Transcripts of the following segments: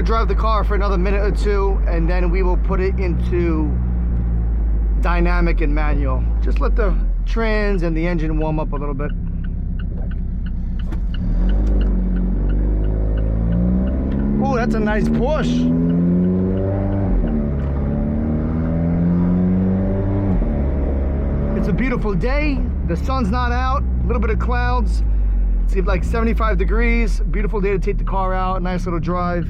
gonna drive the car for another minute or two, and then we will put it into dynamic and manual. Just let the trans and the engine warm up a little bit. Oh, that's a nice Porsche. It's a beautiful day. The sun's not out. A little bit of clouds. It's like 75 degrees. Beautiful day to take the car out. Nice little drive.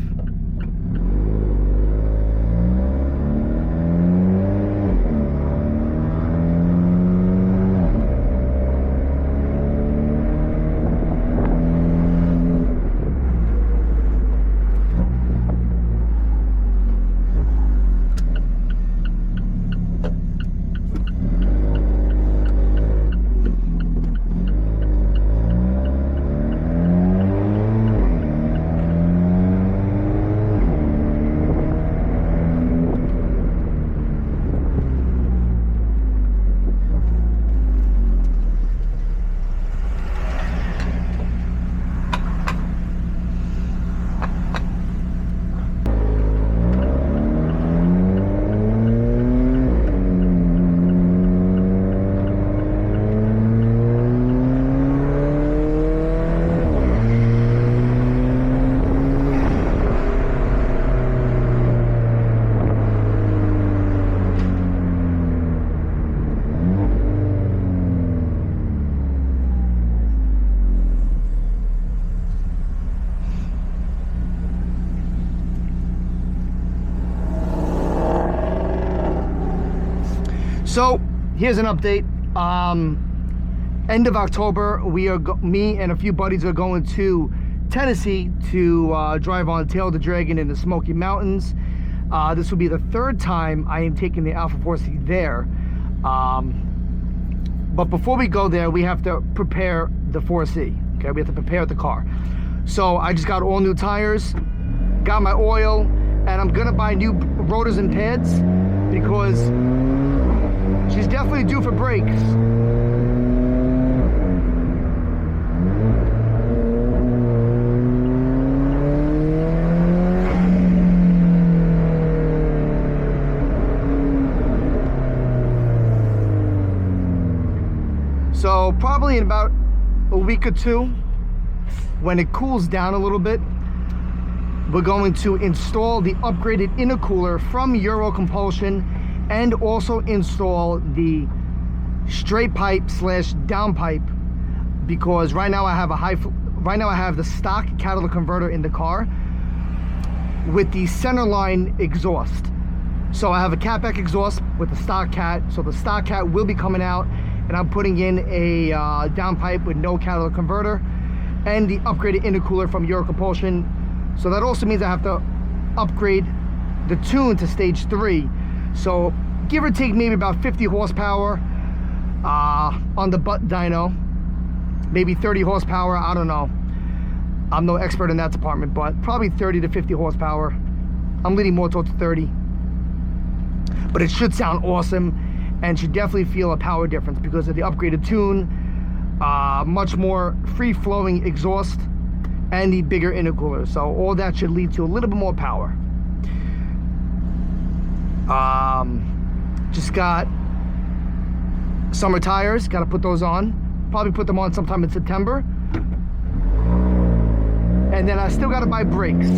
So here's an update. End of October, me and a few buddies are going to Tennessee to drive on Tail the Dragon in the Smoky Mountains. This will be the third time I am taking the Alfa 4C there. But before we go there, we have to prepare the 4C. Okay, we have to prepare the car. So I just got all new tires, got my oil, and I'm gonna buy new rotors and pads because she's definitely due for brakes. So probably in about a week or two, when it cools down a little bit, we're going to install the upgraded intercooler from Euro Compulsion and also install the straight pipe slash down pipe, because right now I have the stock catalytic converter in the car with the centerline exhaust. So I have a catback exhaust with the stock cat. So the stock cat will be coming out, and I'm putting in a down pipe with no catalytic converter and the upgraded intercooler from Euro Compulsion. So that also means I have to upgrade the tune to stage 3. So give or take maybe about 50 horsepower on the butt dyno, maybe 30 horsepower, I don't know. I'm no expert in that department, but probably 30 to 50 horsepower. I'm leaning more towards 30. But it should sound awesome and should definitely feel a power difference because of the upgraded tune, much more free-flowing exhaust, and the bigger intercooler. So all that should lead to a little bit more power. Just got summer tires, got to put those on. Probably put them on sometime in September. And then I still got to buy brakes.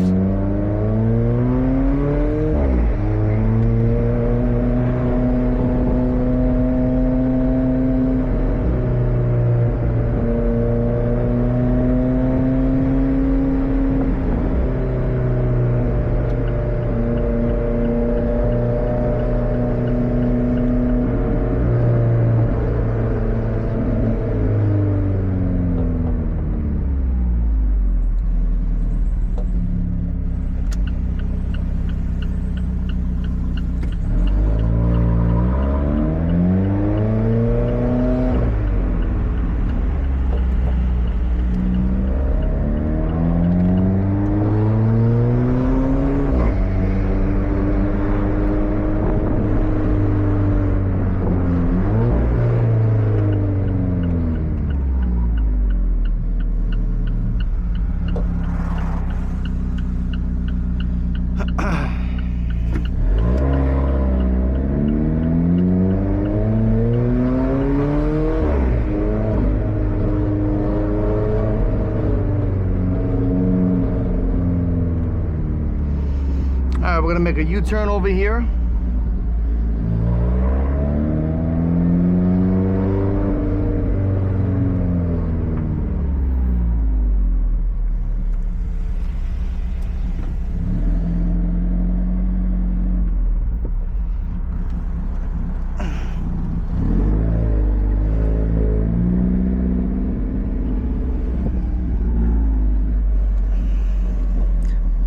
We're gonna make a U-turn over here.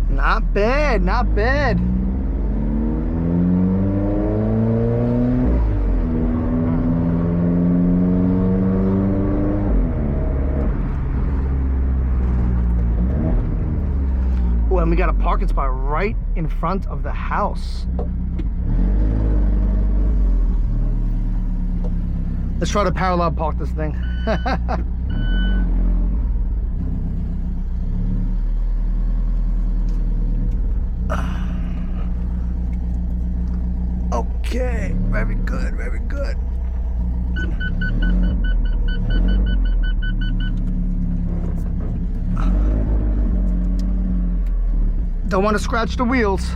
Not bad, not bad. Oh, and we got a parking spot right in front of the house. Let's try to parallel park this thing. Okay, very good, very good. Don't want to scratch the wheels.